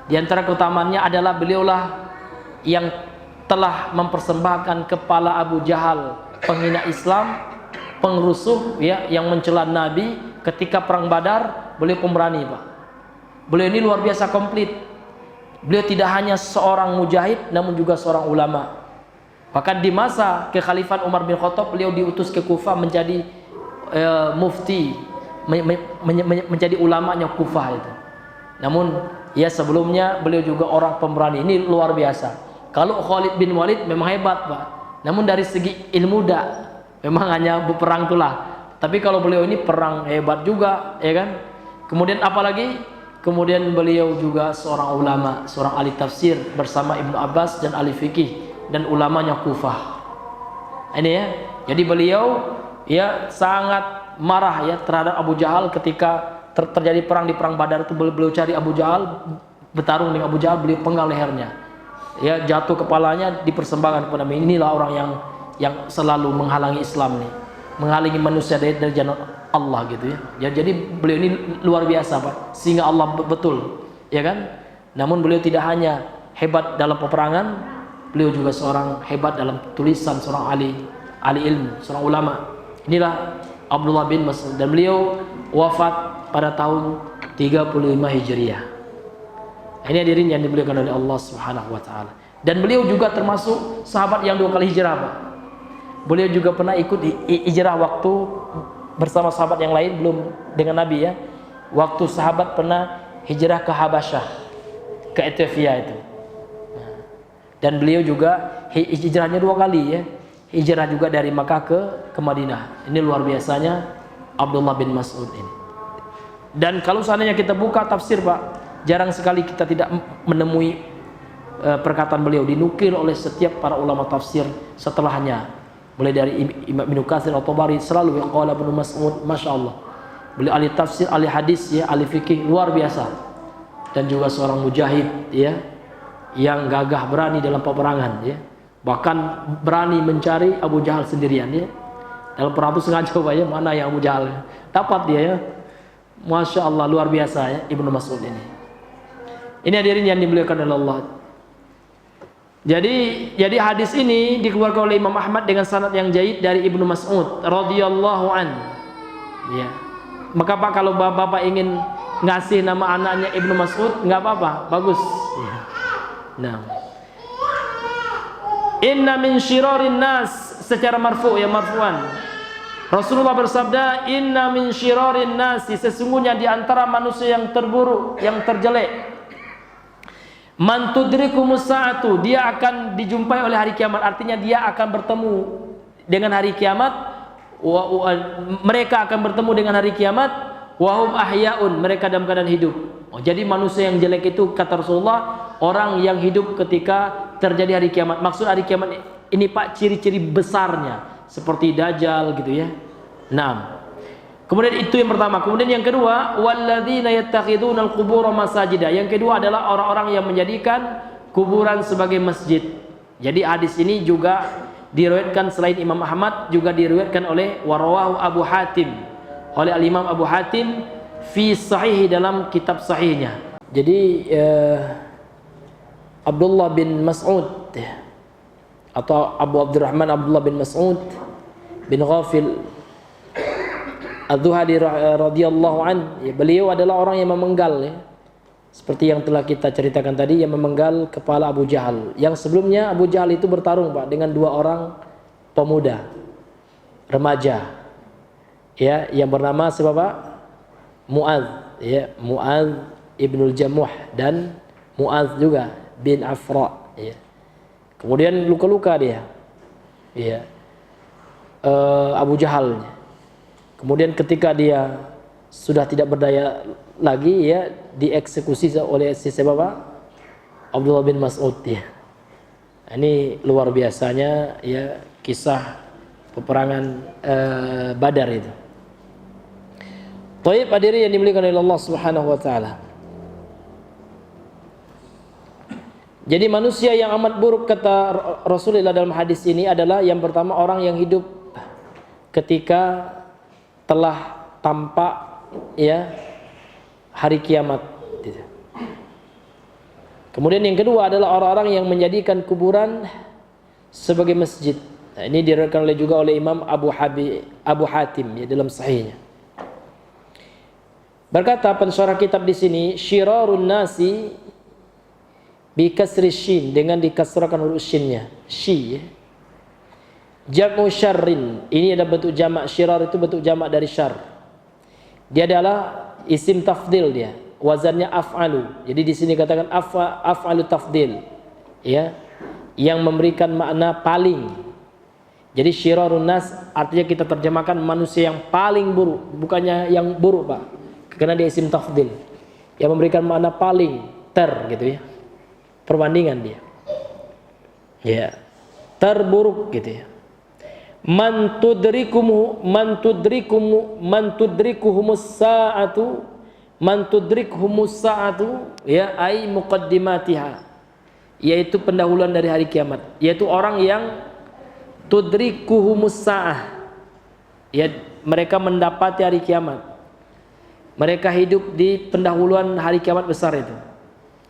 Di antara keutamaannya adalah beliaulah yang telah mempersembahkan kepala Abu Jahal, penghina Islam, pengrusuh ya, yang mencela Nabi ketika perang Badar. Beliau pemberani Pak. Beliau ini luar biasa komplit. Beliau tidak hanya seorang mujahid, namun juga seorang ulama. Bahkan di masa kekhalifahan Umar bin Khattab, beliau diutus ke Kufah menjadi mufti, menjadi ulamanya Kufah itu. Namun ya sebelumnya beliau juga orang pemberani. Ini luar biasa. Kalau Khalid bin Walid memang hebat Pak, namun dari segi ilmu memang hanya berperang itulah. Tapi kalau beliau ini perang hebat juga ya kan. Kemudian apalagi, kemudian beliau juga seorang ulama, seorang ahli tafsir bersama Ibnu Abbas dan ahli fikih dan ulamanya Kufah. Ini ya. Jadi beliau ya sangat marah ya terhadap Abu Jahal ketika terjadi perang di perang Badar itu. Beliau cari Abu Jahal, bertarung dengan Abu Jahal, beliau penggal lehernya. Ya, jatuh kepalanya dipersembahkan kepada Nabi. Inilah orang yang selalu menghalangi Islam nih, menghalangi manusia dari jalan Allah gitu ya. Jadi beliau ini luar biasa Pak, sehingga Allah betul, ya kan? Namun beliau tidak hanya hebat dalam peperangan, beliau juga seorang hebat dalam tulisan, seorang ahli ilmu, seorang ulama. Inilah Abdullah bin Mas'ud, dan beliau wafat pada tahun 35 Hijriah. Ini hadirin yang dimuliakan oleh Allah Subhanahu wa taala. Dan beliau juga termasuk sahabat yang 2 kali hijrah, Pak. Beliau juga pernah ikut hijrah waktu bersama sahabat yang lain, belum dengan Nabi ya. Waktu sahabat pernah hijrah ke Habasyah, ke Ethiopia itu. Dan beliau juga hijrahnya 2 kali ya. Hijrah juga dari Makkah ke Madinah. Ini luar biasanya Abdullah bin Mas'ud ini. Dan kalau seandainya kita buka tafsir Pak, jarang sekali kita tidak menemui perkataan beliau dinukil oleh setiap para ulama tafsir setelahnya. Mulai dari Imam Ibnu Katsir atau Tabari selalu yang qala Ibnu Mas'ud, Masya Allah. Beliau ahli tafsir, ahli hadis ya, ahli fikih luar biasa. Dan juga seorang mujahid ya, yang gagah berani dalam peperangan ya. Bahkan berani mencari Abu Jahal sendirian ya. Dalam perang itu sengaja ya, mana yang Abu Jahal. Dapat dia ya. Masya Allah luar biasa ya Ibnu Mas'ud ini. Ini hadirin yang dimuliakan oleh Allah. Jadi hadis ini dikeluarkan oleh Imam Ahmad dengan sanad yang jayyid dari Ibnu Mas'ud radhiyallahu an. Ya. Maka Pak, kalau Bapak ingin ngasih nama anaknya Ibnu Mas'ud, nggak apa-apa, bagus. Ya. Nah. Inna min syirarin nas, secara marfu ya, marfuan. Rasulullah bersabda, inna min syirarin nasi, sesungguhnya di antara manusia yang terburuk, yang terjelek, man tudrikumus sa'atu, dia akan dijumpai oleh hari kiamat. Artinya dia akan bertemu dengan hari kiamat. Mereka akan bertemu dengan hari kiamat. Wahum ahya'un, mereka dalam keadaan hidup. Jadi manusia yang jelek itu kata Rasulullah, orang yang hidup ketika terjadi hari kiamat. Maksud hari kiamat ini Pak, ciri-ciri besarnya seperti Dajjal gitu ya. Nah, kemudian itu yang pertama. Kemudian yang kedua, walladzina yattakhidunal qubura masajida. Yang kedua adalah orang-orang yang menjadikan kuburan sebagai masjid. Jadi hadis ini juga diriwayatkan selain Imam Ahmad, juga diriwayatkan oleh warawahu Abu Hatim, oleh al-Imam Abu Hatim fi sahih, dalam kitab sahihnya. Jadi Abdullah bin Mas'ud atau Abu Abdurrahman Abdullah bin Mas'ud bin Ghafil Az-Zuhali radhiyallahu an, ya, beliau adalah orang yang memenggal ya. Seperti yang telah kita ceritakan tadi, yang memenggal kepala Abu Jahal. Yang sebelumnya Abu Jahal itu bertarung Pak dengan 2 orang pemuda remaja. Ya, yang bernama siapa Pak? Mu'adz ya, Mu'adz ibnul Jamuh dan Mu'adz juga bin Afra ya. Kemudian luka-luka dia. Ya. Abu Jahal. Kemudian ketika dia sudah tidak berdaya lagi ya, dieksekusi oleh siapa Pak? Abdullah bin Mas'ud ya. Ini luar biasanya ya kisah peperangan Badar itu. Baik, hadirin yang dimuliakan oleh Allah Subhanahu wa taala. Jadi manusia yang amat buruk kata Rasulullah dalam hadis ini adalah yang pertama orang yang hidup ketika telah tampak ya hari kiamat. Kemudian yang kedua adalah orang-orang yang menjadikan kuburan sebagai masjid. Nah, ini diriwayatkan juga oleh Imam Abu Hatim ya, dalam sahihnya. Berkata pensyarah kitab di sini, syirarun nasi bi kasri shin, dengan dikasrahkan huruf shinnya, shi ya. Jam'u syarrin, ini ada bentuk jamak. Syirar itu bentuk jamak dari syar. Dia adalah isim tafdil dia. Wazannya af'alu. Jadi di sini katakan af'alu tafdil. Ya. Yang memberikan makna paling. Jadi syirarun nas artinya kita terjemahkan manusia yang paling buruk, bukannya yang buruk, Pak. Karena dia isim tafdil. Yang memberikan makna paling gitu ya. Perbandingan dia. Ya. terburuk gitu ya. Man tudrikhumus sa'atu ya ai muqaddimatiha, yaitu pendahuluan dari hari kiamat, yaitu orang yang tudrikuhumus sa'ah, ya mereka mendapati hari kiamat, mereka hidup di pendahuluan hari kiamat besar itu.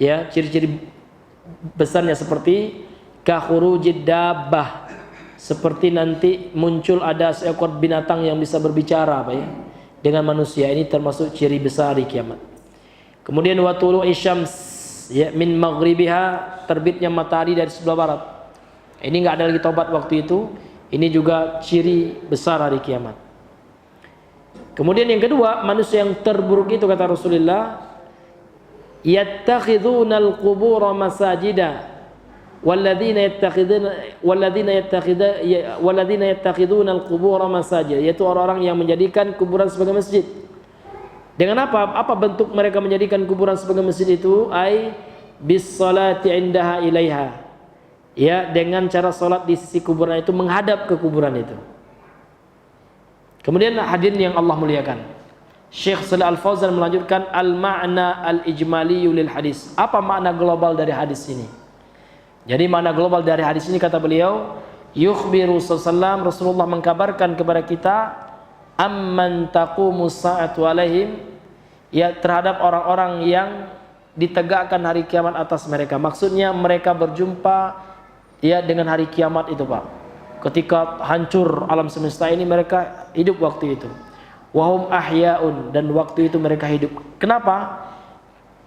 Ya, ciri-ciri besarnya seperti kakhurujid dabbah, seperti nanti muncul ada seekor binatang yang bisa berbicara apa ya dengan manusia. Ini termasuk ciri besar hari kiamat. Kemudian wa tulu'i syams ya min maghribiha, terbitnya matahari dari sebelah barat. Ini enggak ada lagi taubat waktu itu. Ini juga ciri besar hari kiamat. Kemudian yang kedua, manusia yang terburuk itu kata Rasulullah, yattakhidhunal qubura masajida walladzina yattakhiduna al-qubur masajid, yaitu orang-orang yang menjadikan kuburan sebagai masjid. Dengan apa? Apa bentuk mereka menjadikan kuburan sebagai masjid itu? Ai bis salati indaha ilaiha, ya dengan cara salat di sisi kuburan itu, menghadap ke kuburan itu. Kemudian hadirin yang Allah muliakan, Syekh Shalih Al-Fauzan melanjutkan al-ma'na al-ijmali lil hadis. Apa makna global dari hadis ini? Jadi makna global dari hadis ini kata beliau, yukhbiru sallallahu, Rasulullah mengkabarkan kepada kita, amman taqumu sa'atu alaihim, ya terhadap orang-orang yang ditegakkan hari kiamat atas mereka. Maksudnya mereka berjumpa ya dengan hari kiamat itu, Pak. Ketika hancur alam semesta ini, mereka hidup waktu itu. Wahum ahya'un, dan waktu itu mereka hidup. Kenapa?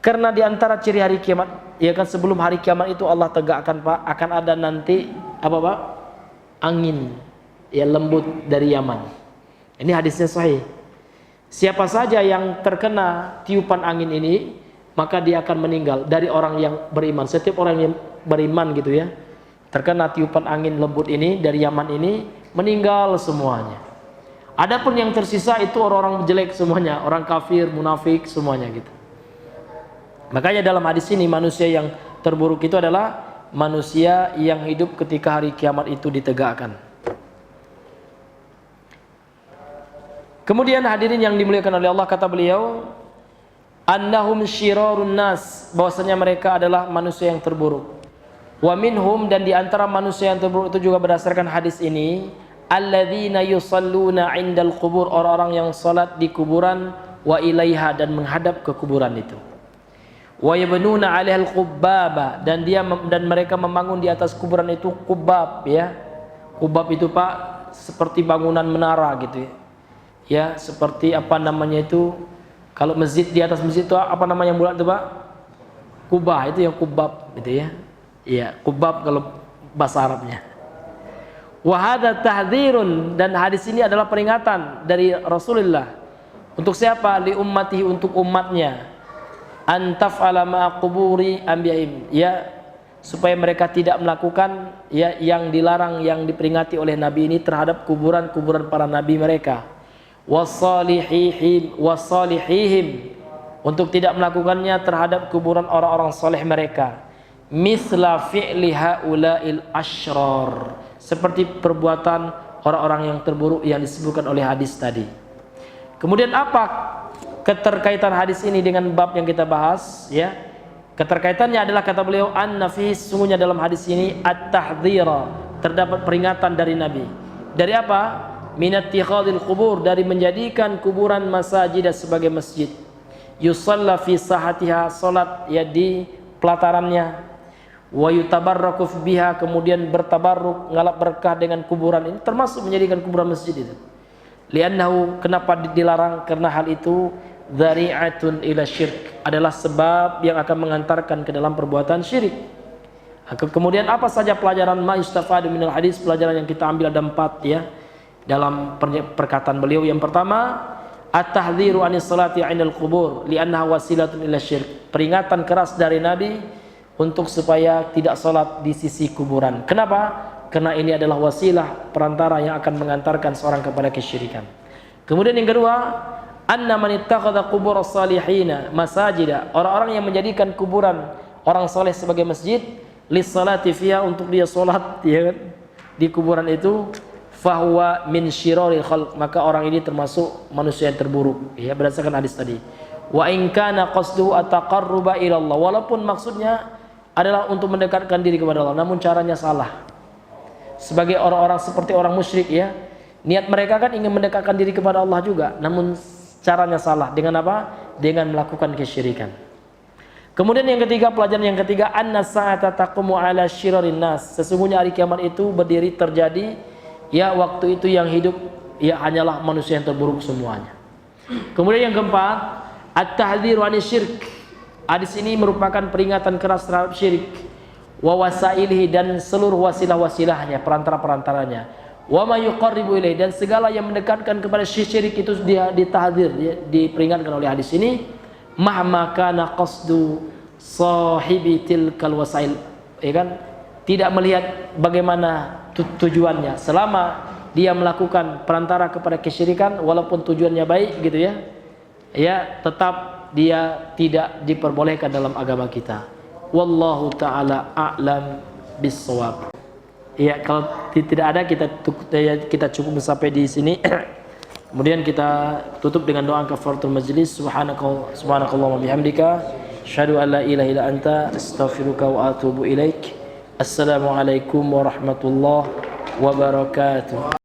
Karena di antara ciri hari kiamat, ya kan, sebelum hari kiamat itu Allah tegakkan, Pak, akan ada nanti apa, Pak? Angin ya lembut dari Yaman. Ini hadisnya sahih. Siapa saja yang terkena tiupan angin ini, maka dia akan meninggal dari orang yang beriman. Setiap orang yang beriman gitu ya, terkena tiupan angin lembut ini dari Yaman ini, meninggal semuanya. Adapun yang tersisa itu orang-orang jelek semuanya, orang kafir, munafik semuanya gitu. Makanya dalam hadis ini manusia yang terburuk itu adalah manusia yang hidup ketika hari kiamat itu ditegakkan. Kemudian hadirin yang dimuliakan oleh Allah, kata beliau, annahum syirarun nas, bahwasanya mereka adalah manusia yang terburuk. Wa minhum, dan di antara manusia yang terburuk itu juga berdasarkan hadis ini, alladzina yusalluna 'indal qubur, orang-orang yang salat di kuburan, wa ilaiha, dan menghadap ke kuburan itu. Wa yabnuna 'alaihal qubbaba, dan mereka membangun di atas kuburan itu kubab ya. Kubab itu, Pak, seperti bangunan menara gitu ya. Ya, seperti apa namanya itu, kalau masjid di atas masjid itu apa namanya yang bulat itu, Pak? Kubah, itu yang kubab gitu ya. Iya, kubab kalau bahasa Arabnya. Wa hadza tahdzirun, dan hadis ini adalah peringatan dari Rasulullah untuk siapa? Li ummatihi, untuk umatnya. Antaf'ala ma'a quburi anbiya'im, ya supaya mereka tidak melakukan ya yang dilarang, yang diperingati oleh nabi ini terhadap kuburan-kuburan para nabi mereka. Wassalihihim, untuk tidak melakukannya terhadap kuburan orang-orang saleh mereka. Misla fi'li haula'il asyrar, seperti perbuatan orang-orang yang terburuk yang disebutkan oleh hadis tadi. Kemudian apa keterkaitan hadis ini dengan bab yang kita bahas ya? Keterkaitannya adalah kata beliau, an-nafi, sungguhnya dalam hadis ini at-tahdhira, terdapat peringatan dari Nabi. Dari apa? Minat tikhadil qubur, dari menjadikan kuburan masajid sebagai masjid. Yusalla fi sahatiha, salat ya di pelatarannya. Wa yutabarraku biha, kemudian bertabarruk, ngalap berkah dengan kuburan ini, termasuk menjadikan kuburan masjid itu. Li'annahu, kenapa dilarang? Karena hal itu dzari'atun ila syirk, adalah sebab yang akan mengantarkan ke dalam perbuatan syirik. Kemudian apa saja pelajaran ma yustafadu minal hadis? Pelajaran yang kita ambil ada 4 ya dalam perkataan beliau. Yang pertama, at-tahdhiru anis salati 'indal qubur li'annaha wasilatun ila syirk, peringatan keras dari Nabi untuk supaya tidak salat di sisi kuburan. Kenapa? Karena ini adalah wasilah, perantara yang akan mengantarkan seorang kepada kesyirikan. Kemudian yang kedua, anna man ittakhadha qubur as-salihina masajida, orang-orang yang menjadikan kuburan orang saleh sebagai masjid, lis salati fiha, untuk dia salat ya kan, di kuburan itu, fahuwa min syiraril khalq, maka orang ini termasuk manusia yang terburuk, ya, berdasarkan hadis tadi. Wa in kana qasduhu ataqarruba ila Allah, walaupun maksudnya adalah untuk mendekatkan diri kepada Allah, namun caranya salah. Sebagai orang-orang seperti orang musyrik, ya, niat mereka kan ingin mendekatkan diri kepada Allah juga, namun caranya salah. Dengan apa? Dengan melakukan kesyirikan. Kemudian yang ketiga, pelajaran yang ketiga, anna sa'ata taqumu ala syirarin nas, sesungguhnya hari kiamat itu berdiri terjadi, ya, waktu itu yang hidup, ya, hanyalah manusia yang terburuk semuanya. Kemudian yang keempat, at-tahdhiru 'anil syirk. Hadis ini merupakan peringatan keras terhadap syirik, wa wasailihi, dan seluruh wasilah-wasilahnya, perantara-perantaranya, wa ma yuqarribu ilaihi, dan segala yang mendekatkan kepada syirik itu dia ditahdzir, diperingatkan oleh hadis ini. Mahma kana qasdu sahibi tilkal wasail, ya kan, tidak melihat bagaimana tujuannya, selama dia melakukan perantara kepada kesyirikan, walaupun tujuannya baik, gitu ya, ya, tetap dia tidak diperbolehkan dalam agama kita. Wallahu ta'ala a'lam bissawab. Ya, kalau tidak ada, kita cukup sampai di sini. Kemudian kita tutup dengan doa kafaratul majlis. Subhanakallahumma bihamdika, asyhadu an la ilaha illa anta, astaghfiruka wa atubu ilaik. Assalamualaikum warahmatullahi wabarakatuh.